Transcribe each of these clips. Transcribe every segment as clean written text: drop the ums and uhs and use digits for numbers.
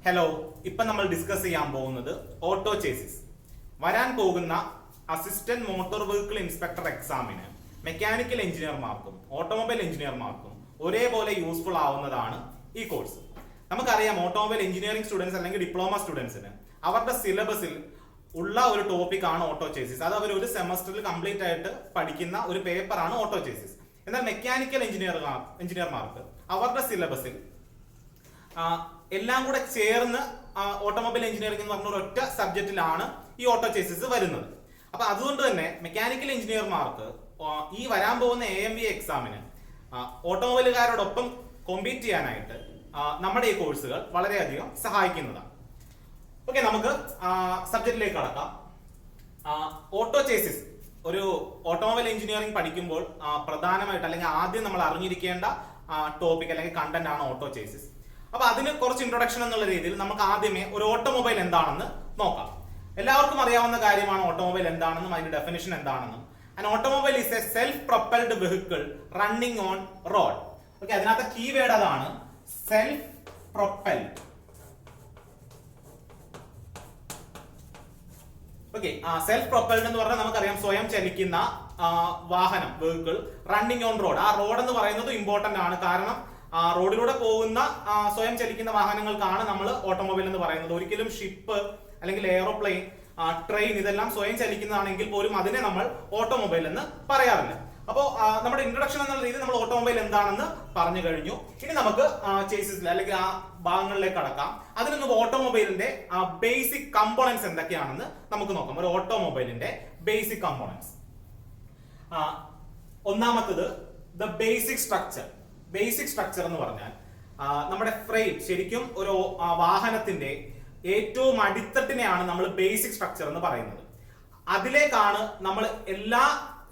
Hello, ഇപ്പം നമ്മൾ discuss ചെയ്യാൻ പോകുന്നത് ഓട്ടോ ചേസിസ്. വരാൻ പോകുന്ന അസിസ്റ്റന്റ് മോട്ടോർ വെഹിക്കിൾ ഇൻസ്പെക്ടർ എക്സാമിന് മെക്കാനിക്കൽ എഞ്ചിനീയർമാർക്കും ഓട്ടോമൊബൈൽ എഞ്ചിനീയർമാർക്കും ഒരേപോലെ യൂസ്ഫുൾ ആവുന്നതാണ് ഈ കോഴ്സ്. നമുക്കറിയാം, ഓട്ടോമൊബൈൽ എഞ്ചിനീയറിംഗ് സ്റ്റുഡൻസ് അല്ലെങ്കിൽ ഡിപ്ലോമ സ്റ്റുഡൻസിന് അവരുടെ സിലബസിൽ ഉള്ള ഒരു ടോപ്പിക് ആണ് ഓട്ടോ ചേസിസ്. അത് അവർ ഒരു സെമസ്റ്ററിൽ കംപ്ലീറ്റ് ആയിട്ട് പഠിക്കുന്ന ഒരു പേപ്പറാണ് ഓട്ടോ ചേസിസ്. എന്നാൽ മെക്കാനിക്കൽ എഞ്ചിനീയർമാർക്ക് അവരുടെ സിലബസിൽ എല്ലാം കൂടെ ചേർന്ന് ഓട്ടോമൊബൈൽ എഞ്ചിനീയറിംഗ് എന്ന് പറഞ്ഞ ഒരൊറ്റ സബ്ജക്റ്റിലാണ് ഈ ഓട്ടോ ചേസിസ് വരുന്നത്. അപ്പൊ അതുകൊണ്ട് തന്നെ മെക്കാനിക്കൽ എഞ്ചിനീയർമാർക്ക് ഈ വരാൻ പോകുന്ന AMVA എക്സാമിന് ഓട്ടോമൊബൈലുകാരോടൊപ്പം കോമ്പീറ്റ് ചെയ്യാനായിട്ട് നമ്മുടെ ഈ കോഴ്സുകൾ വളരെയധികം സഹായിക്കുന്നതാണ്. ഓക്കെ, നമുക്ക് സബ്ജക്റ്റിലേക്ക് കടക്കാം. ഓട്ടോ ചേസിസ് ഒരു ഓട്ടോമൊബൈൽ എഞ്ചിനീയറിംഗ് പഠിക്കുമ്പോൾ പ്രധാനമായിട്ട് അല്ലെങ്കിൽ ആദ്യം നമ്മൾ അറിഞ്ഞിരിക്കേണ്ട ടോപ്പിക് അല്ലെങ്കിൽ കണ്ടന്റ് ആണ് ഓട്ടോ ചേസിസ്. അപ്പൊ അതിന് കുറച്ച് ഇൻട്രൊഡക്ഷൻ എന്നുള്ള രീതിയിൽ നമുക്ക് ആദ്യമേ ഒരു ഓട്ടോമൊബൈൽ എന്താണെന്ന് നോക്കാം. എല്ലാവർക്കും അറിയാവുന്ന കാര്യമാണ് ഓട്ടോമൊബൈൽ എന്താണെന്നും അതിന്റെ ഡെഫിനിഷൻ എന്താണെന്നും. An automobile is a self-propelled vehicle running on road. Okay, അതിനകത്ത് കീവേഡ് അതാണ് self propelled. Okay, self propelled എന്ന് പറഞ്ഞാൽ നമുക്കറിയാം സ്വയം ചലിക്കുന്ന വാഹനം, വെഹിക്കിൾ റണ്ണിങ് ഓൺ റോഡ്. ആ റോഡ് എന്ന് പറയുന്നത് ഇമ്പോർട്ടന്റ് ആണ്. കാരണം റോഡിലൂടെ പോകുന്ന സ്വയം ചലിക്കുന്ന വാഹനങ്ങൾക്കാണ് നമ്മൾ ഓട്ടോമൊബൈൽ എന്ന് പറയുന്നത്. ഒരിക്കലും ഷിപ്പ് അല്ലെങ്കിൽ എയറോപ്ലെയിൻ, ട്രെയിൻ ഇതെല്ലാം സ്വയം ചലിക്കുന്നതാണെങ്കിൽ പോലും അതിനെ നമ്മൾ ഓട്ടോമൊബൈൽ എന്ന് പറയാറില്ല. അപ്പോൾ നമ്മുടെ ഇൻട്രൊഡക്ഷൻ എന്നുള്ള രീതിയിൽ നമ്മൾ ഓട്ടോമൊബൈൽ എന്താണെന്ന് പറഞ്ഞു കഴിഞ്ഞു. ഇനി നമുക്ക് ചേസിസിൽ അല്ലെങ്കിൽ ആ ഭാഗങ്ങളിലേക്ക് കടക്കാം. അതിന് മുമ്പ് ഓട്ടോമൊബൈലിന്റെ ബേസിക് കമ്പോണൻസ് എന്തൊക്കെയാണെന്ന് നമുക്ക് നോക്കാം. ഒരു ഓട്ടോമൊബൈലിന്റെ ബേസിക് കമ്പോണൻസ്. ഒന്നാമത്തത് the basic structure. Basic structure എന്ന് പറഞ്ഞാൽ നമ്മുടെ ഫ്രെയിം, ശരിക്കും ഒരു വാഹനത്തിന്റെ ഏറ്റവും അടിത്തട്ടിനെയാണ് നമ്മൾ ബേസിക് സ്ട്രക്ചർ എന്ന് പറയുന്നത്. അതിലേക്കാണ് നമ്മൾ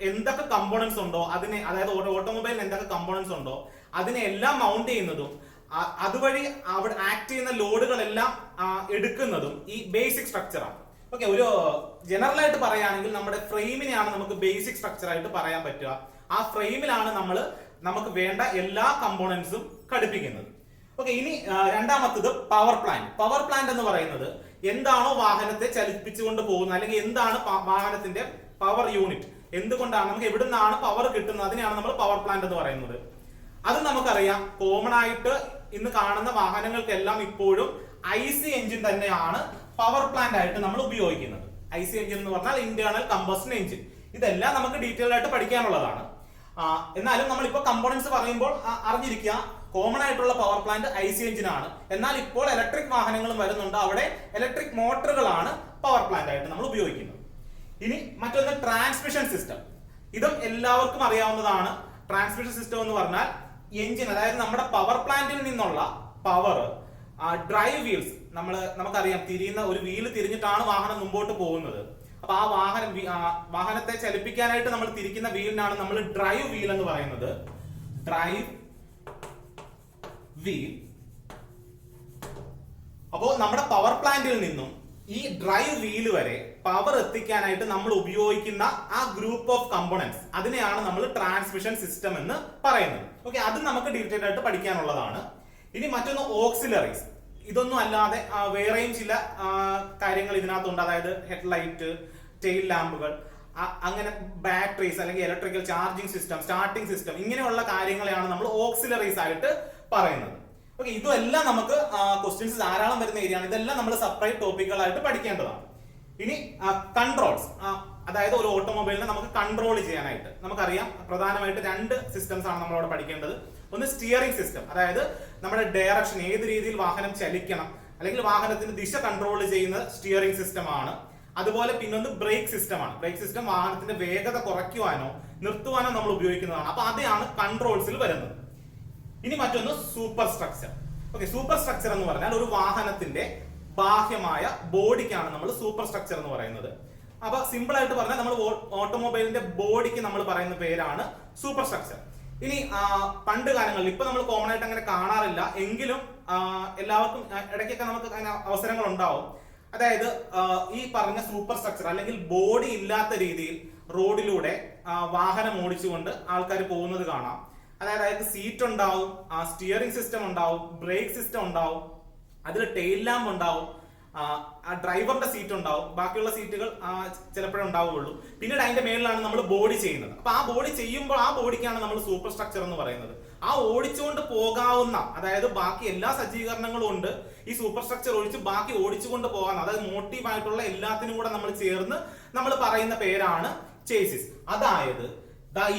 എന്തൊക്കെ കമ്പോണൻസ് ഉണ്ടോ അതിനെ, അതായത് ഓട്ടോമൊബൈലിന് എന്തൊക്കെ കമ്പോണൻസ് ഉണ്ടോ അതിനെ എല്ലാം മൗണ്ട് ചെയ്യുന്നതും അതുവഴി അവിടെ ആക്ട് ചെയ്യുന്ന ലോഡുകളെല്ലാം എടുക്കുന്നതും ഈ ബേസിക് സ്ട്രക്ചറാണ്. ഓക്കെ, ഒരു ജനറൽ ആയിട്ട് പറയുകയാണെങ്കിൽ നമ്മുടെ ഫ്രെയിമിനെയാണ് നമുക്ക് ബേസിക് സ്ട്രക്ചർ ആയിട്ട് പറയാൻ പറ്റുക. ആ ഫ്രെയിമിലാണ് നമുക്ക് വേണ്ട എല്ലാ കമ്പോണൻസും ഘടിപ്പിക്കുന്നത്. ഓക്കെ, ഇനി രണ്ടാമത്തത് പവർ പ്ലാന്റ്. പവർ പ്ലാന്റ് എന്ന് പറയുന്നത് എന്താണോ വാഹനത്തെ ചലിപ്പിച്ചുകൊണ്ട് പോകുന്നത്, അല്ലെങ്കിൽ എന്താണ് വാഹനത്തിന്റെ പവർ യൂണിറ്റ്, എന്തുകൊണ്ടാണ് നമുക്ക് എവിടുന്നാണ് പവർ കിട്ടുന്നത്, അതിനെയാണ് നമ്മൾ പവർ പ്ലാന്റ് എന്ന് പറയുന്നത്. അത് നമുക്കറിയാം, കോമൺ ആയിട്ട് ഇന്ന് കാണുന്ന വാഹനങ്ങൾക്കെല്ലാം ഇപ്പോഴും IC എഞ്ചിൻ തന്നെയാണ് പവർ പ്ലാന്റ് ആയിട്ട് നമ്മൾ ഉപയോഗിക്കുന്നത്. IC എഞ്ചിൻ എന്ന് പറഞ്ഞാൽ ഇന്റേണൽ കമ്പസ്റ്റൻ എഞ്ചിൻ. ഇതെല്ലാം നമുക്ക് ഡീറ്റെയിൽ ആയിട്ട് പഠിക്കാനുള്ളതാണ്. എന്നാലും നമ്മളിപ്പോ കമ്പോണൻസ് പറയുമ്പോൾ അറിഞ്ഞിരിക്കുക, കോമൺ ആയിട്ടുള്ള പവർ പ്ലാന്റ് IC എഞ്ചിനാണ്. എന്നാൽ ഇപ്പോൾ ഇലക്ട്രിക് വാഹനങ്ങളും വരുന്നുണ്ട്, അവിടെ ഇലക്ട്രിക് മോട്ടറുകളാണ് പവർ പ്ലാന്റ് ആയിട്ട് നമ്മൾ ഉപയോഗിക്കുന്നത്. ഇനി മറ്റൊന്ന് ട്രാൻസ്മിഷൻ സിസ്റ്റം. ഇതും എല്ലാവർക്കും അറിയാവുന്നതാണ്. ട്രാൻസ്മിഷൻ സിസ്റ്റം എന്ന് പറഞ്ഞാൽ എഞ്ചിൻ, അതായത് നമ്മുടെ പവർ പ്ലാന്റിൽ നിന്നുള്ള പവർ ഡ്രൈവ് വീൽസ്, നമുക്കറിയാം തിരിയുന്ന ഒരു വീല് തിരിഞ്ഞിട്ടാണ് വാഹനം മുമ്പോട്ട് പോകുന്നത്. അപ്പൊ ആ വാഹനത്തെ ചലിപ്പിക്കാനായിട്ട് നമ്മൾ തിരിക്കുന്ന വീലിനാണ് നമ്മൾ ഡ്രൈവ് വീൽ എന്ന് പറയുന്നത്. Drive wheel. അപ്പോ നമ്മുടെ പവർ പ്ലാന്റിൽ നിന്നും ഈ ഡ്രൈവ് വീല് വരെ പവർ എത്തിക്കാനായിട്ട് നമ്മൾ ഉപയോഗിക്കുന്ന ആ ഗ്രൂപ്പ് ഓഫ് കമ്പോണൻസ്, അതിനെയാണ് നമ്മൾ ട്രാൻസ്മിഷൻ സിസ്റ്റം എന്ന് പറയുന്നത്. ഓക്കെ, അത് നമുക്ക് ഡീറ്റെയിൽ ആയിട്ട് പഠിക്കാനുള്ളതാണ്. ഇനി മറ്റൊന്ന് ഓക്സിലറീസ്. ഇതൊന്നും അല്ലാതെ വേറെയും ചില കാര്യങ്ങൾ ഇതിനകത്തുണ്ട്. അതായത് ഹെഡ്ലൈറ്റ്, ടെയിൽ ലാമ്പുകൾ, അങ്ങനെ ബാറ്ററീസ് അല്ലെങ്കിൽ electrical charging system, starting system, ഇങ്ങനെയുള്ള കാര്യങ്ങളെയാണ് നമ്മൾ ഓക്സിലറീസ് ആയിട്ട് പറയുന്നത്. ഓക്കെ, ഇതെല്ലാം നമുക്ക് ക്വസ്റ്റ്യൻസ് ധാരാളം വരുന്ന ഏരിയയാണ്. ഇതെല്ലാം നമ്മൾ സെപ്പറേറ്റ് ടോപ്പിക്കുകളായിട്ട് പഠിക്കേണ്ടതാണ്. ഇനി കൺട്രോൾസ്, അതായത് ഒരു ഓട്ടോമൊബൈലിനെ നമുക്ക് കൺട്രോൾ ചെയ്യാനായിട്ട് നമുക്കറിയാം പ്രധാനമായിട്ട് 2 സിസ്റ്റംസ് ആണ് നമ്മളവിടെ പഠിക്കേണ്ടത്. ഒന്ന് സ്റ്റിയറിംഗ് സിസ്റ്റം, അതായത് നമ്മുടെ ഡയറക്ഷൻ, ഏത് രീതിയിൽ വാഹനം ചലിക്കണം അല്ലെങ്കിൽ വാഹനത്തിന്റെ ദിശ കൺട്രോൾ ചെയ്യുന്ന സ്റ്റിയറിംഗ് സിസ്റ്റം ആണ്. അതുപോലെ പിന്നൊന്ന് ബ്രേക്ക് സിസ്റ്റം ആണ്. ബ്രേക്ക് സിസ്റ്റം വാഹനത്തിന്റെ വേഗത കുറയ്ക്കുവാനോ നിർത്തുവാനോ നമ്മൾ ഉപയോഗിക്കുന്നതാണ്. അപ്പൊ അതാണ് കൺട്രോൾസിൽ വരുന്നത്. ഇനി മറ്റൊന്ന് super structure. Okay, super structure എന്ന് പറഞ്ഞാൽ ഒരു വാഹനത്തിന്റെ ബാഹ്യമായ ബോഡിക്കാണ് നമ്മൾ സൂപ്പർ സ്ട്രക്ചർ എന്ന് പറയുന്നത്. അപ്പൊ സിമ്പിൾ ആയിട്ട് പറഞ്ഞാൽ നമ്മൾ ഓട്ടോമൊബൈലിന്റെ ബോഡിക്ക് നമ്മൾ പറയുന്ന പേരാണ് സൂപ്പർ സ്ട്രക്ചർ. ഇനി പണ്ട് കാലങ്ങളിൽ, ഇപ്പൊ നമ്മൾ കോമൺ ആയിട്ട് അങ്ങനെ കാണാറില്ല, എങ്കിലും എല്ലാവർക്കും ഇടയ്ക്കൊക്കെ നമുക്ക് അങ്ങനെ അവസരങ്ങൾ ഉണ്ടാവും. അതായത് ഈ പറഞ്ഞ സൂപ്പർ സ്ട്രക്ചർ അല്ലെങ്കിൽ ബോഡി ഇല്ലാത്ത രീതിയിൽ റോഡിലൂടെ വാഹനം ഓടിച്ചുകൊണ്ട് ആൾക്കാർ പോകുന്നത് കാണാം. അതായത് സീറ്റ് ഉണ്ടാവും, സ്റ്റിയറിംഗ് സിസ്റ്റം ഉണ്ടാവും, ബ്രേക്ക് സിസ്റ്റം ഉണ്ടാവും, അതിൽ ടെയിൽ ലാമ്പ് ഉണ്ടാവും, ഡ്രൈവറിന്റെ സീറ്റ് ഉണ്ടാവും, ബാക്കിയുള്ള സീറ്റുകൾ ചിലപ്പോഴേ ഉണ്ടാവുകയുള്ളൂ. പിന്നീട് അതിന്റെ മേളിലാണ് നമ്മൾ ബോഡി ചെയ്യുന്നത്. അപ്പൊ ആ ബോഡി ചെയ്യുമ്പോൾ ആ ബോഡിക്കാണ് നമ്മൾ സൂപ്പർ സ്ട്രക്ചർ എന്ന് പറയുന്നത്. ആ ഓടിച്ചുകൊണ്ട് പോകാവുന്ന, അതായത് ബാക്കി എല്ലാ സജ്ജീകരണങ്ങളും ഉണ്ട്, ഈ സൂപ്പർ സ്ട്രക്ചർ ഒഴിച്ച് ബാക്കി ഓടിച്ചുകൊണ്ട് പോകാവുന്ന, അതായത് മോട്ടീവ് ആയിട്ടുള്ള എല്ലാത്തിനും കൂടെ നമ്മൾ ചേർന്ന് നമ്മൾ പറയുന്ന പേരാണ് ചേസിസ്. അതായത്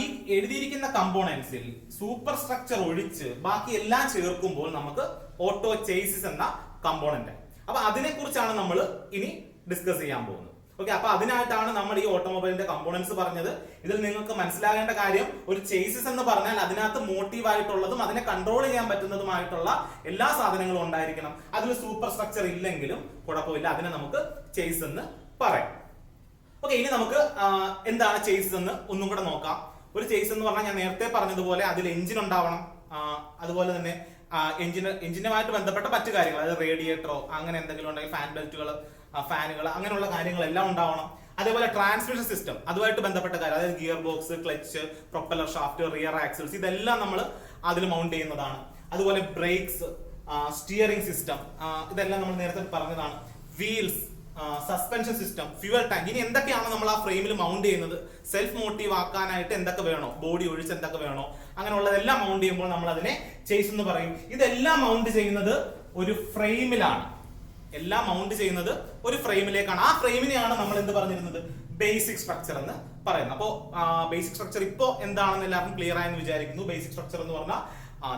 ഈ എഴുതിയിരിക്കുന്ന കമ്പോണൻസിൽ സൂപ്പർ സ്ട്രക്ചർ ഒഴിച്ച് ബാക്കി എല്ലാം ചേർക്കുമ്പോൾ നമുക്ക് ഓട്ടോ ചേസിസ് എന്ന കമ്പോണന്റ്. അപ്പൊ അതിനെ കുറിച്ചാണ് നമ്മൾ ഇനി ഡിസ്കസ് ചെയ്യാൻ പോകുന്നത്. ഓക്കെ, അപ്പൊ അതിനായിട്ടാണ് നമ്മൾ ഈ ഓട്ടോമൊബൈലിന്റെ കമ്പോണൻസ് പറഞ്ഞത്. ഇതിൽ നിങ്ങൾക്ക് മനസ്സിലാകേണ്ട കാര്യം, ഒരു ചേസിസ് എന്ന് പറഞ്ഞാൽ അതിനകത്ത് മോട്ടീവ് ആയിട്ടുള്ളതും അതിനെ കൺട്രോൾ ചെയ്യാൻ പറ്റുന്നതുമായിട്ടുള്ള എല്ലാ സാധനങ്ങളും ഉണ്ടായിരിക്കണം. അതിൽ സൂപ്പർ സ്ട്രക്ചർ ഇല്ലെങ്കിലും കുഴപ്പമില്ല, അതിനെ നമുക്ക് ചേസ് എന്ന് പറയാം. ഓക്കെ, ഇനി നമുക്ക് എന്താണ് ചേസ് എന്ന് ഒന്നും കൂടെ നോക്കാം. ഒരു ചേസ് എന്ന് പറഞ്ഞാൽ ഞാൻ നേരത്തെ പറഞ്ഞതുപോലെ അതിൽ എഞ്ചിൻ ഉണ്ടാവണം, അതുപോലെ തന്നെ എഞ്ചിനുമായിട്ട് ബന്ധപ്പെട്ട മറ്റു കാര്യങ്ങൾ, അതായത് റേഡിയേറ്ററോ അങ്ങനെ എന്തെങ്കിലും ഉണ്ടെങ്കിൽ ഫാൻ ബെൽറ്റുകൾ, ഫാനുകൾ, അങ്ങനെയുള്ള കാര്യങ്ങളെല്ലാം ഉണ്ടാവണം. അതേപോലെ ട്രാൻസ്മിഷൻ സിസ്റ്റം, അതുമായിട്ട് ബന്ധപ്പെട്ട കാര്യം, അതായത് gear box, clutch, propeller shaft, rear axles, ഇതെല്ലാം നമ്മൾ അതിൽ മൗണ്ട് ചെയ്യുന്നതാണ്. അതുപോലെ ബ്രേക്സ്, സ്റ്റിയറിംഗ് സിസ്റ്റം, ഇതെല്ലാം നമ്മൾ നേരത്തെ പറഞ്ഞതാണ്. Wheels, suspension system, fuel tank, ഇനി എന്തൊക്കെയാണ് നമ്മൾ ആ ഫ്രെയിമിൽ മൗണ്ട് ചെയ്യുന്നത്, സെൽഫ് മോട്ടീവ് ആക്കാനായിട്ട് എന്തൊക്കെ വേണോ, ബോഡി ഒഴിച്ച് എന്തൊക്കെ വേണോ, അങ്ങനെയുള്ളതെല്ലാം മൗണ്ട് ചെയ്യുമ്പോൾ നമ്മൾ അതിനെ ചേസ് എന്ന് പറയും. ഇതെല്ലാം മൗണ്ട് ചെയ്യുന്നത് ഒരു ഫ്രെയിമിലാണ്. എല്ലാം മൗണ്ട് ചെയ്യുന്നത് ഒരു ഫ്രെയിമിലേക്കാണ്. ആ ഫ്രെയിമിനെയാണ് നമ്മൾ എന്ത് പറഞ്ഞിരുന്നത്, ബേസിക് സ്ട്രക്ചർ എന്ന് പറയുന്നത്. അപ്പോൾ ബേസിക് സ്ട്രക്ചർ ഇപ്പോ എന്താണെന്ന് എല്ലാവർക്കും ക്ലിയർ ആയെന്ന് വിചാരിക്കുന്നു. ബേസിക് സ്ട്രക്ചർ എന്ന് പറഞ്ഞാൽ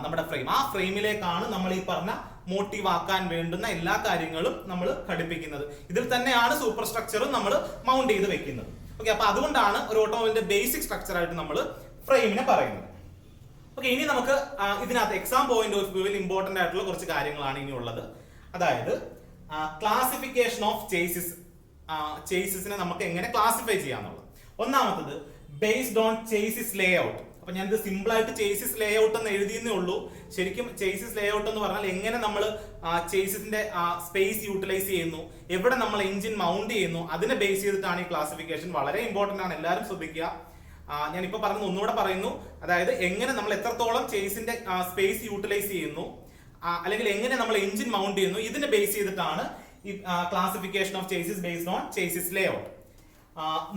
നമ്മുടെ ഫ്രെയിം, ആ ഫ്രെയിമിലേക്കാണ് നമ്മൾ ഈ പറഞ്ഞ മോട്ടീവ് ആക്കാൻ വേണ്ടുന്ന എല്ലാ കാര്യങ്ങളും നമ്മൾ ഘടിപ്പിക്കുന്നത്. ഇതിൽ തന്നെയാണ് സൂപ്പർ സ്ട്രക്ചറും നമ്മൾ മൗണ്ട് ചെയ്ത് വെക്കുന്നത്. ഓക്കെ, അപ്പൊ അതുകൊണ്ടാണ് ഒരു ഓട്ടോമൊബൈലിന്റെ ബേസിക് സ്ട്രക്ചർ ആയിട്ട് നമ്മൾ ഫ്രെയിമിനെ പറയുന്നത്. ഓക്കെ, ഇനി നമുക്ക് ഇതിനകത്ത് എക്സാം പോയിന്റ് ഓഫ് വ്യൂവിൽ ഇമ്പോർട്ടന്റ് ആയിട്ടുള്ള കുറച്ച് കാര്യങ്ങളാണ് ഇനി ഉള്ളത്. അതായത് ക്ലാസിഫിക്കേഷൻ ഓഫ് ചേസിസ്, ചേസിസിനെ നമുക്ക് എങ്ങനെ ക്ലാസിഫൈ ചെയ്യാന്നുള്ളത്. ഒന്നാമത്തത് based on chassis Leh out. അപ്പൊ ഞാൻ ഇത് സിമ്പിൾ ആയിട്ട് ചേസിസ് ലേ ഔട്ട് എന്ന് എഴുതിയെന്നേ ഉള്ളൂ. ശരിക്കും ചേസിസ് ലേ ഔട്ട് എന്ന് പറഞ്ഞാൽ എങ്ങനെ നമ്മൾ ചേസിന്റെ സ്പേസ് യൂട്ടിലൈസ് ചെയ്യുന്നു, എവിടെ നമ്മൾ എഞ്ചിൻ മൗണ്ട് ചെയ്യുന്നു, അതിനെ ബേസ് ചെയ്തിട്ടാണ് ഈ ക്ലാസിഫിക്കേഷൻ. വളരെ ഇമ്പോർട്ടന്റ് ആണ്, എല്ലാവരും ശ്രദ്ധിക്കുക. ഞാൻ ഇപ്പൊ പറഞ്ഞത് ഒന്നുകൂടെ പറയുന്നു. അതായത് എങ്ങനെ നമ്മൾ എത്രത്തോളം ചേസിന്റെ സ്പേസ് യൂട്ടിലൈസ് ചെയ്യുന്നു, അല്ലെങ്കിൽ എങ്ങനെ നമ്മൾ എഞ്ചിൻ മൗണ്ട് ചെയ്യുന്നു, ഇതിനെ ബേസ് ചെയ്തിട്ടാണ് ഈ classification of chassis based on chassis Leh out.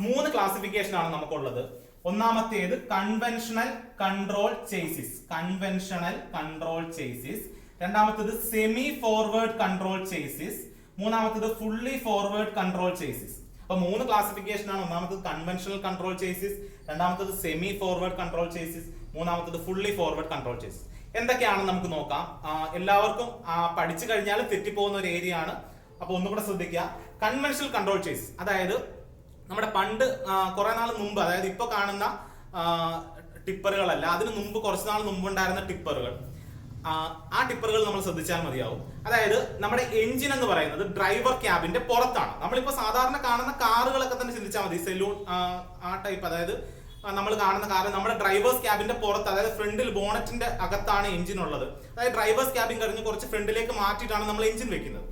3 classification ആണ് നമുക്കുള്ളത്. ഒന്നാമത്തേത് conventional control chassis, conventional control chassis. രണ്ടാമത്തേത് സെമി ഫോർവേഡ് കൺട്രോൾ ചേസിസ്. മൂന്നാമത്തേത് ഫുള്ളി ഫോർവേഡ് കൺട്രോൾ ചേസിസ്. അപ്പൊ 3 ക്ലാസിഫിക്കേഷൻ ആണ്. ഒന്നാമത്തേത് കൺവെൻഷണൽ കൺട്രോൾ ചേസിസ്, രണ്ടാമത്തേത് സെമി ഫോർവേഡ് കൺട്രോൾ ചേസിസ്, മൂന്നാമത്തേത് ഫുള്ളി ഫോർവേഡ് കൺട്രോൾ ചേസിസ്. എന്തൊക്കെയാണെന്ന് നമുക്ക് നോക്കാം. എല്ലാവർക്കും പഠിച്ചു കഴിഞ്ഞാൽ തെറ്റിപ്പോകുന്ന ഒരു ഏരിയ ആണ്. അപ്പൊ ഒന്നുകൂടെ ശ്രദ്ധിക്കുക. കൺവെൻഷണൽ കൺട്രോൾ ചേസിസ്, അതായത് നമ്മുടെ പണ്ട് കുറെ നാൾ മുമ്പ്, അതായത് ഇപ്പൊ കാണുന്ന ടിപ്പറുകളല്ല, അതിന് മുമ്പ് കുറച്ച് നാൾ മുമ്പ് ഉണ്ടായിരുന്ന ടിപ്പറുകൾ, ആ ടിപ്പറുകൾ നമ്മൾ ശ്രദ്ധിച്ചാൽ മതിയാവും. അതായത് നമ്മുടെ എഞ്ചിൻ എന്ന് പറയുന്നത് ഡ്രൈവർ ക്യാബിന്റെ പുറത്താണ്. നമ്മളിപ്പോ സാധാരണ കാണുന്ന കാറുകളൊക്കെ തന്നെ ചിന്തിച്ചാൽ മതി, സെലൂൺ ആ ടൈപ്പ്. അതായത് നമ്മൾ കാണുന്ന കാർ നമ്മുടെ ഡ്രൈവേഴ്സ് ക്യാബിന്റെ പുറത്ത്, അതായത് ഫ്രണ്ടിൽ ബോണറ്റിന്റെ അകത്താണ് എഞ്ചിൻ ഉള്ളത്. അതായത് ഡ്രൈവേഴ്സ് ക്യാബിൻ കഴിഞ്ഞ് കുറച്ച് ഫ്രണ്ടിലേക്ക് മാറ്റിയിട്ടാണ് നമ്മൾ എഞ്ചിൻ വെക്കുന്നത്.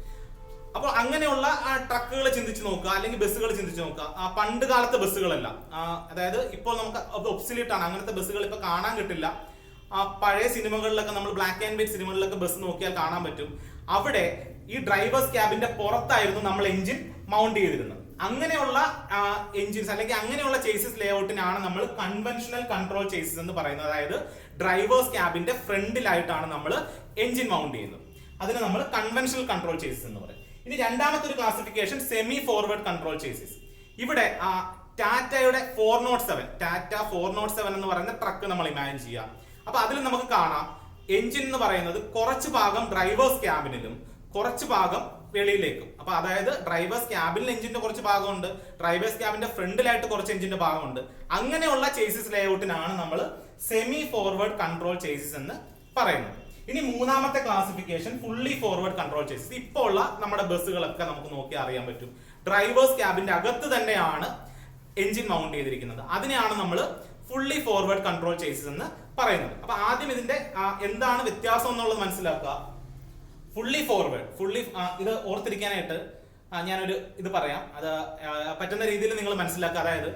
അപ്പോൾ അങ്ങനെയുള്ള ട്രക്കുകൾ ചിന്തിച്ച് നോക്കുക, അല്ലെങ്കിൽ ബസ്സുകൾ ചിന്തിച്ച് നോക്കുക. പണ്ട് കാലത്തെ ബസ്സുകളല്ല, അതായത് ഇപ്പോൾ നമുക്ക് ഒബ്സിലീറ്റ് ആണ്, അങ്ങനത്തെ ബസ്സുകൾ ഇപ്പൊ കാണാൻ കിട്ടില്ല. പഴയ സിനിമകളിലൊക്കെ നമ്മൾ ബ്ലാക്ക് ആൻഡ് വൈറ്റ് സിനിമകളിലൊക്കെ ബസ് നോക്കിയാൽ കാണാൻ പറ്റും. അവിടെ ഈ ഡ്രൈവേഴ്സ് ക്യാബിന്റെ പുറത്തായിരുന്നു നമ്മൾ എഞ്ചിൻ മൗണ്ട് ചെയ്തിരുന്നത്. അങ്ങനെയുള്ള എഞ്ചിൻസ് അല്ലെങ്കിൽ അങ്ങനെയുള്ള ചേസിസ് ലേഔട്ടിനാണ് നമ്മൾ കൺവെൻഷണൽ കൺട്രോൾ ചേസിസ് എന്ന് പറയുന്നത്. അതായത് ഡ്രൈവേഴ്സ് ക്യാബിന്റെ ഫ്രണ്ടിലായിട്ടാണ് നമ്മൾ എഞ്ചിൻ മൗണ്ട് ചെയ്യുന്നത്. അതിനെ നമ്മൾ കൺവെൻഷണൽ കൺട്രോൾ ചേസിസ് എന്ന് പറയും. ഇനി രണ്ടാമത്തെ ഒരു classification semi forward control chassis. ഇവിടെ ടാറ്റയുടെ 407, ടാറ്റ 407 എന്ന് പറയുന്ന ട്രക്ക് നമ്മൾ ഇമാജിൻ ചെയ്യാം. അപ്പൊ അതിൽ നമുക്ക് കാണാം എഞ്ചിൻ എന്ന് പറയുന്നത് കുറച്ച് ഭാഗം ഡ്രൈവേഴ്സ് ക്യാബിനിലും കുറച്ച് ഭാഗം വെളിയിലേക്കും. അപ്പൊ അതായത് ഡ്രൈവേഴ്സ് ക്യാബിനിൽ എഞ്ചിന്റെ കുറച്ച് ഭാഗമുണ്ട്, ഡ്രൈവേഴ്സ് ക്യാബിന്റെ ഫ്രണ്ടിലായിട്ട് കുറച്ച് എഞ്ചിന്റെ ഭാഗമുണ്ട്. അങ്ങനെയുള്ള ചേസിസ് ലേഔട്ടിനാണ് നമ്മൾ സെമി ഫോർവേഡ് കൺട്രോൾ ചേസിസ് എന്ന് പറയുന്നത്. ഇനി മൂന്നാമത്തെ classification fully forward control chassis. ഇപ്പോൾ ഉള്ള നമ്മുടെ ബസ്സുകളൊക്കെ നമുക്ക് നോക്കി അറിയാൻ പറ്റും, ഡ്രൈവേഴ്സ് ക്യാബിന്റെ അകത്ത് തന്നെയാണ് എഞ്ചിൻ മൗണ്ട് ചെയ്തിരിക്കുന്നത്. അതിനെയാണ് നമ്മൾ ഫുള്ളി ഫോർവേഡ് കൺട്രോൾ ചേസിസ് എന്ന് പറയുന്നത്. അപ്പൊ ആദ്യം ഇതിന്റെ എന്താണ് വ്യത്യാസം എന്നുള്ളത് മനസ്സിലാക്കുക. ഫുള്ളി ഫോർവേഡ്, ഇത് ഓർത്തിരിക്കാനായിട്ട് ഞാനൊരു ഇത് പറയാം, അത് പറ്റുന്ന രീതിയിൽ നിങ്ങൾ മനസ്സിലാക്കുക. അതായത്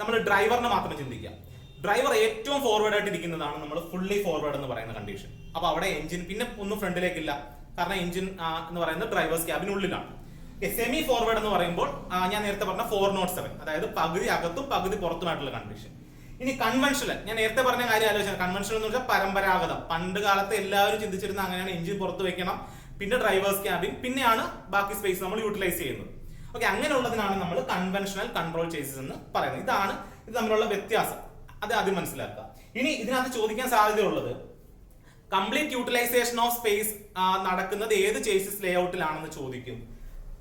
നമ്മൾ ഡ്രൈവറിനെ മാത്രം ചിന്തിക്കാം. ഡ്രൈവർ ഏറ്റവും ഫോർവേഡ് ആയിട്ട് ഇരിക്കുന്നതാണ് നമ്മൾ ഫുള്ളി ഫോർവേഡ് എന്ന് പറയുന്ന കണ്ടീഷൻ. അപ്പൊ അവിടെ എഞ്ചിൻ പിന്നെ ഒന്നും ഫ്രണ്ടിലേക്കില്ല, കാരണം എഞ്ചിൻ എന്ന് പറയുന്നത് ഡ്രൈവേഴ്സ് ക്യാബിനുള്ളിലാണ്. സെമി ഫോർവേഡ് എന്ന് പറയുമ്പോൾ ഞാൻ നേരത്തെ പറഞ്ഞ 407, അതായത് പകുതി അകത്തും പകുതി പുറത്തുമായിട്ടുള്ള കണ്ടീഷൻ. ഇനി കൺവെൻഷണൽ, ഞാൻ നേരത്തെ പറഞ്ഞ കാര്യം ആലോചിച്ചാൽ കൺവെൻഷണൽ എന്ന് വെച്ചാൽ പരമ്പരാഗതം, പണ്ട് കാലത്ത് എല്ലാവരും ചിന്തിച്ചിരുന്ന അങ്ങനെയാണ്, എഞ്ചിൻ പുറത്ത് വെക്കണം, പിന്നെ ഡ്രൈവേഴ്സ് ക്യാബിൻ, പിന്നെയാണ് ബാക്കി സ്പേസ് നമ്മൾ യൂട്ടിലൈസ് ചെയ്യുന്നത്. ഓക്കെ, അങ്ങനെയുള്ളതിനാണ് നമ്മൾ കൺവെൻഷണൽ കൺട്രോൾ ചേസിസ് എന്ന് പറയുന്നത്. ഇതാണ് ഇത് തമ്മിലുള്ള വ്യത്യാസം, അത് ആദ്യം മനസ്സിലാക്കുക. ഇനി ഇതിനകത്ത് ചോദിക്കാൻ സാധ്യതയുള്ളത് കംപ്ലീറ്റ് യൂട്ടിലൈസേഷൻ ഓഫ് സ്പേസ് നടക്കുന്നത് ഏത് ചേസിസ് ലേഔട്ടിലാണെന്ന് ചോദിക്കും.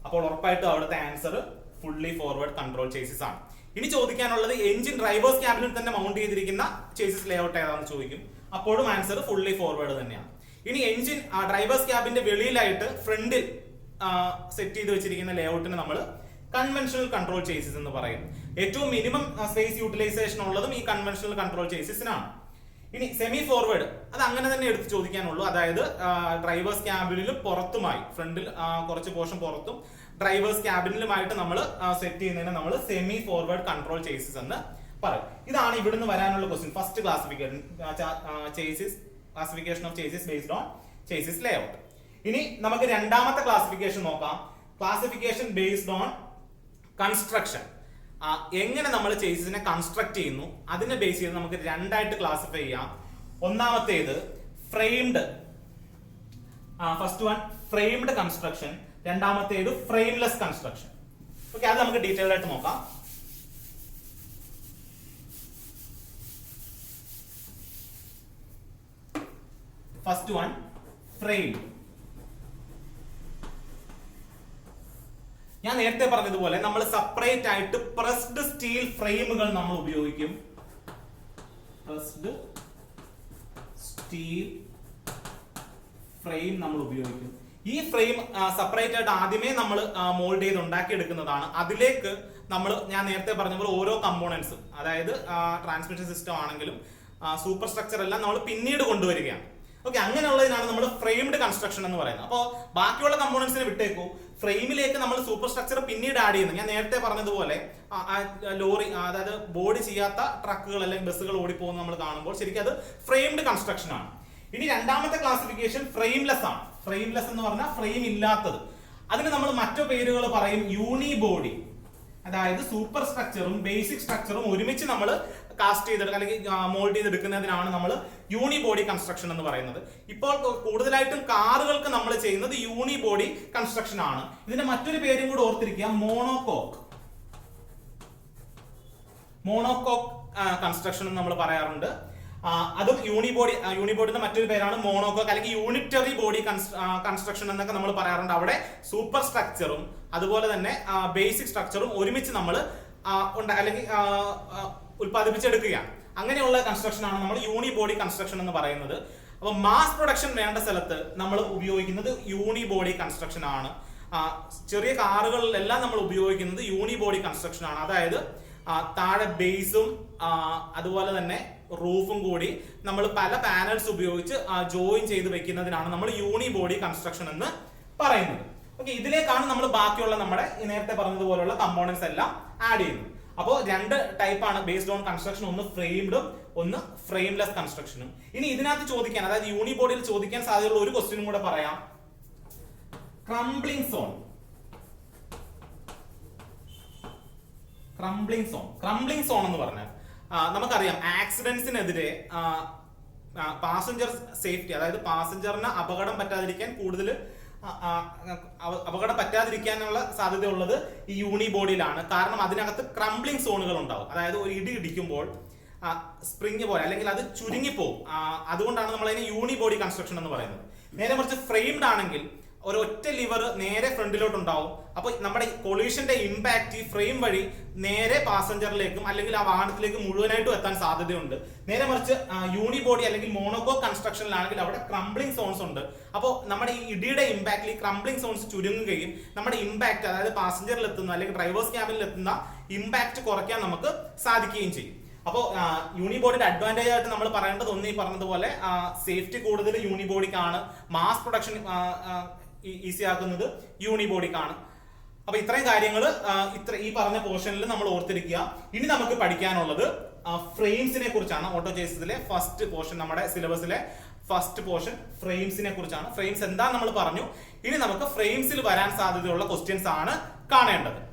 അപ്പോൾ ഉറപ്പായിട്ടും അവിടുത്തെ answer fully forward control chassis ആണ്. ഇനി ചോദിക്കാനുള്ളത് എഞ്ചിൻ ഡ്രൈവേഴ്സ് ക്യാബിനിൽ തന്നെ മൗണ്ട് ചെയ്തിരിക്കുന്ന ചേസിസ് ലേഔട്ട് ഏതാണെന്ന് ചോദിക്കും. അപ്പോഴും ആൻസർ ഫുള്ളി ഫോർവേഡ് തന്നെയാണ്. ഇനി എഞ്ചിൻ ഡ്രൈവേഴ്സ് ക്യാബിന്റെ വെളിയിലായിട്ട് ഫ്രണ്ടിൽ സെറ്റ് ചെയ്ത് വെച്ചിരിക്കുന്ന ലേഔട്ടിന് നമ്മൾ കൺവെൻഷണൽ കൺട്രോൾ ചേസിസ് എന്ന് പറയും. ഏറ്റവും മിനിമം സ്പേസ് യൂട്ടിലൈസേഷൻ ഉള്ളതും ഈ കൺവെൻഷണൽ കൺട്രോൾ ചേസിസിനാണ്. ഇനി സെമി ഫോർവേഡ്, അത് അങ്ങനെ തന്നെ എടുത്ത് ചോദിക്കാനുള്ളൂ. അതായത് ഡ്രൈവേഴ്സ് ക്യാബിനിലും പുറത്തുമായി, ഫ്രണ്ടിൽ കുറച്ച് പോർഷൻ പുറത്തും ഡ്രൈവേഴ്സ് ക്യാബിനിലുമായിട്ട് നമ്മൾ സെറ്റ് ചെയ്യുന്നതിന് നമ്മൾ സെമി ഫോർവേഡ് കൺട്രോൾ ചേസിസ് എന്ന് പറയും. ഇതാണ് ഇവിടുന്ന് വരാനുള്ള question. First classification of chassis based on chassis layout. ഇനി നമുക്ക് രണ്ടാമത്തെ ക്ലാസിഫിക്കേഷൻ നോക്കാം. Classification based on construction. എങ്ങനെ നമ്മൾ ചേസിസിനെ കൺസ്ട്രക്ട് ചെയ്യുന്നു അതിനെ ബേസ് ചെയ്ത് നമുക്ക് രണ്ടായിട്ട് ക്ലാസിഫൈ ചെയ്യാം. ഒന്നാമത്തേത് framed, first one framed construction, രണ്ടാമത്തേത് ഫ്രെയിംലെസ് കൺസ്ട്രക്ഷൻ. ഓക്കെ, അത് നമുക്ക് ഡീറ്റെയിൽ ആയിട്ട് നോക്കാം. First one frame. ഞാൻ നേരത്തെ പറഞ്ഞതുപോലെ നമ്മൾ സെപ്പറേറ്റ് ആയിട്ട് പ്രസ്ഡ് സ്റ്റീൽ ഫ്രെയിമുകൾ നമ്മൾ ഉപയോഗിക്കും. പ്രസ്ഡ് സ്റ്റീൽ ഫ്രെയിം നമ്മൾ ഉപയോഗിക്കും. ഈ ഫ്രെയിം സെപ്പറേറ്റ് ആയിട്ട് ആദ്യമേ നമ്മൾ മോൾഡ് ചെയ്ത് ഉണ്ടാക്കിയെടുക്കുന്നതാണ്. അതിലേക്ക് നമ്മൾ ഞാൻ നേരത്തെ പറഞ്ഞ പോലെ ഓരോ കമ്പോണൻസും, അതായത് ട്രാൻസ്മിഷൻ സിസ്റ്റം ആണെങ്കിലും സൂപ്പർ സ്ട്രക്ചർ എല്ലാം നമ്മൾ പിന്നീട് കൊണ്ടുവരികയാണ്. ഓക്കെ, അങ്ങനെയുള്ളതിനാണ് നമ്മൾ ഫ്രെയിംഡ് കൺസ്ട്രക്ഷൻ എന്ന് പറയുന്നത്. അപ്പോൾ ബാക്കിയുള്ള കമ്പോണൻസിനെ വിട്ടേക്കൂ, ഫ്രെയിമിലേക്ക് നമ്മൾ സൂപ്പർ സ്ട്രക്ചർ പിന്നീട് ആഡ് ചെയ്യുന്നു. ഞാൻ നേരത്തെ പറഞ്ഞതുപോലെ ലോറി, അതായത് ബോഡി ചെയ്യാത്ത ട്രക്കുകൾ അല്ലെങ്കിൽ ബസ്സുകൾ ഓടിപ്പോകുന്ന നമ്മൾ കാണുമ്പോൾ ശരിക്കും അത് ഫ്രെയിംഡ് കൺസ്ട്രക്ഷൻ ആണ്. ഇനി രണ്ടാമത്തെ ക്ലാസിഫിക്കേഷൻ ഫ്രെയിംലെസ് ആണ്. ഫ്രെയിംലെസ് എന്ന് പറഞ്ഞാൽ ഫ്രെയിം ഇല്ലാത്തത്. അതിന് നമ്മൾ മറ്റു പേരുകൾ പറയും യൂണി ബോഡി. അതായത് സൂപ്പർ സ്ട്രക്ചറും ബേസിക് സ്ട്രക്ചറും ഒരുമിച്ച് നമ്മൾ കാസ്റ്റ് ചെയ്തെടുക്കുക അല്ലെങ്കിൽ മോൾഡ് ചെയ്തെടുക്കുന്നതിനാണ് നമ്മൾ യൂണി ബോഡി കൺസ്ട്രക്ഷൻ എന്ന് പറയുന്നത്. ഇപ്പോൾ കൂടുതലായിട്ടും കാറുകൾക്ക് നമ്മൾ ചെയ്യുന്നത് യൂണി ബോഡി കൺസ്ട്രക്ഷൻ ആണ്. ഇതിന്റെ മറ്റൊരു പേരും കൂടി ഓർത്തിരിക്കുക, മോണോകോക്ക്. മോണോകോക്ക് കൺസ്ട്രക്ഷൻ എന്ന് നമ്മൾ പറയാറുണ്ട്. അതും യൂണിബോഡിന്റെ മറ്റൊരു പേരാണ് മോണോകോക്ക് അല്ലെങ്കിൽ യൂണിറ്ററി ബോഡി കൺസ്ട്രക്ഷൻ എന്നൊക്കെ നമ്മൾ പറയാറുണ്ട്. അവിടെ സൂപ്പർ സ്ട്രക്ചറും അതുപോലെ തന്നെ ബേസിക് സ്ട്രക്ചറും ഒരുമിച്ച് നമ്മൾ അല്ലെങ്കിൽ ഉൽപ്പാദിപ്പിച്ചെടുക്കുകയാണ്. അങ്ങനെയുള്ള കൺസ്ട്രക്ഷൻ ആണ് നമ്മൾ യൂണി ബോഡി കൺസ്ട്രക്ഷൻ എന്ന് പറയുന്നത്. അപ്പൊ മാസ് പ്രൊഡക്ഷൻ വേണ്ട സ്ഥലത്ത് നമ്മൾ ഉപയോഗിക്കുന്നത് യൂണി ബോഡി കൺസ്ട്രക്ഷൻ ആണ്. ചെറിയ കാറുകളിലെല്ലാം നമ്മൾ ഉപയോഗിക്കുന്നത് യൂണി ബോഡി കൺസ്ട്രക്ഷൻ ആണ്. അതായത് താഴെ ബേസും അതുപോലെ തന്നെ റൂഫും കൂടി നമ്മൾ പല പാനൽസ് ഉപയോഗിച്ച് ജോയിൻ ചെയ്ത് വെക്കുന്നതിനാണ് നമ്മൾ യൂണി ബോഡി കൺസ്ട്രക്ഷൻ എന്ന് പറയുന്നത്. ഓക്കെ, ഇതിലേക്കാണ് നമ്മൾ ബാക്കിയുള്ള നമ്മുടെ നേരത്തെ പറഞ്ഞതുപോലുള്ള കമ്പോണൻസ് എല്ലാം ആഡ് ചെയ്യുന്നത്. അപ്പോൾ രണ്ട് ടൈപ്പാണ് ബേസ്ഡ് ഓൺ കൺസ്ട്രക്ഷൻ, ഒന്ന് ഫ്രെയിംഡും ഒന്ന് ഫ്രെയിംലെസ് കൺസ്ട്രക്ഷനും. ഇനി ഇതിനകത്ത് ചോദിക്കാൻ, അതായത് യൂണി ബോഡിയിൽ ചോദിക്കാൻ സാധ്യതയുള്ള ഒരു ക്വസ്റ്റ്യനും കൂടെ പറയാം. Crumbling zone. ക്രംബ്ലിംഗ് സോൺ എന്ന് പറഞ്ഞാൽ നമുക്കറിയാം ആക്സിഡന്റ്സിനെതിരെ പാസഞ്ചർ സേഫ്റ്റി, അതായത് പാസഞ്ചറിന് അപകടം പറ്റാതിരിക്കാൻ അപകടം പറ്റാതിരിക്കാനുള്ള സാധ്യതയുള്ളത് ഈ യൂണി ബോഡിയിലാണ്. കാരണം അതിനകത്ത് ക്രംബ്ലിംഗ് സോണുകൾ ഉണ്ടാവും. അതായത് ഒരു ഇടി ഇടിക്കുമ്പോൾ സ്പ്രിങ് പോലെ അല്ലെങ്കിൽ അത് ചുരുങ്ങിപ്പോവും. അതുകൊണ്ടാണ് നമ്മൾ അതിനെ യൂണി ബോഡി കൺസ്ട്രക്ഷൻ എന്ന് പറയുന്നത്. നേരെ മറിച്ച് ഫ്രെയിംഡ് ആണെങ്കിൽ ഒരൊറ്റ ലിവർ നേരെ ഫ്രണ്ടിലോട്ട് ഉണ്ടാവും. അപ്പൊ നമ്മുടെ കൊളീഷന്റെ ഇമ്പാക്ട് ഈ ഫ്രെയിം വഴി നേരെ പാസഞ്ചറിലേക്കും അല്ലെങ്കിൽ ആ വാഹനത്തിലേക്ക് മുഴുവനായിട്ടും എത്താൻ സാധ്യതയുണ്ട്. നേരെ മറിച്ച് യൂണി ബോഡി അല്ലെങ്കിൽ മോണോകോക്ക് കൺസ്ട്രക്ഷനിലാണെങ്കിൽ അവിടെ ക്രംബ്ലിംഗ് സോൺസ് ഉണ്ട്. അപ്പോൾ നമ്മുടെ ഈ ഇടിയുടെ ഇമ്പാക്റ്റിൽ ഈ ക്രംബ്ലിംഗ് സോൺസ് ചുരുങ്ങുകയും നമ്മുടെ ഇമ്പാക്ട്, അതായത് പാസഞ്ചറിൽ എത്തുന്ന അല്ലെങ്കിൽ ഡ്രൈവേഴ്സ് ക്യാബിനിൽ എത്തുന്ന ഇമ്പാക്ട് കുറയ്ക്കാൻ നമുക്ക് സാധിക്കുകയും ചെയ്യും. അപ്പോൾ യൂണി ബോഡിയുടെ അഡ്വാൻറ്റേജ് ആയിട്ട് നമ്മൾ പറയേണ്ടത് ഒന്ന് ഈ പറഞ്ഞതുപോലെ സേഫ്റ്റി കൂടുതൽ യൂണി ബോഡിക്കാണ്, മാസ് പ്രൊഡക്ഷൻ ഈസി ആക്കുന്നത് യൂണി ബോഡിക്കാണ്. അപ്പൊ ഇത്രയും കാര്യങ്ങൾ ഈ പറഞ്ഞ പോർഷനിൽ നമ്മൾ ഓർത്തിരിക്കുക. ഇനി നമുക്ക് പഠിക്കാനുള്ളത് ഫ്രെയിംസിനെ കുറിച്ചാണ്. ഓട്ടോ ചേസിസിലെ ഫസ്റ്റ് പോർഷൻ, നമ്മുടെ സിലബസിലെ ഫസ്റ്റ് പോർഷൻ ഫ്രെയിംസിനെ കുറിച്ചാണ്. ഫ്രെയിംസ് എന്താ നമ്മൾ പറഞ്ഞു. ഇനി നമുക്ക് ഫ്രെയിംസിൽ വരാൻ സാധ്യതയുള്ള ക്വസ്റ്റ്യൻസ് ആണ് കാണേണ്ടത്.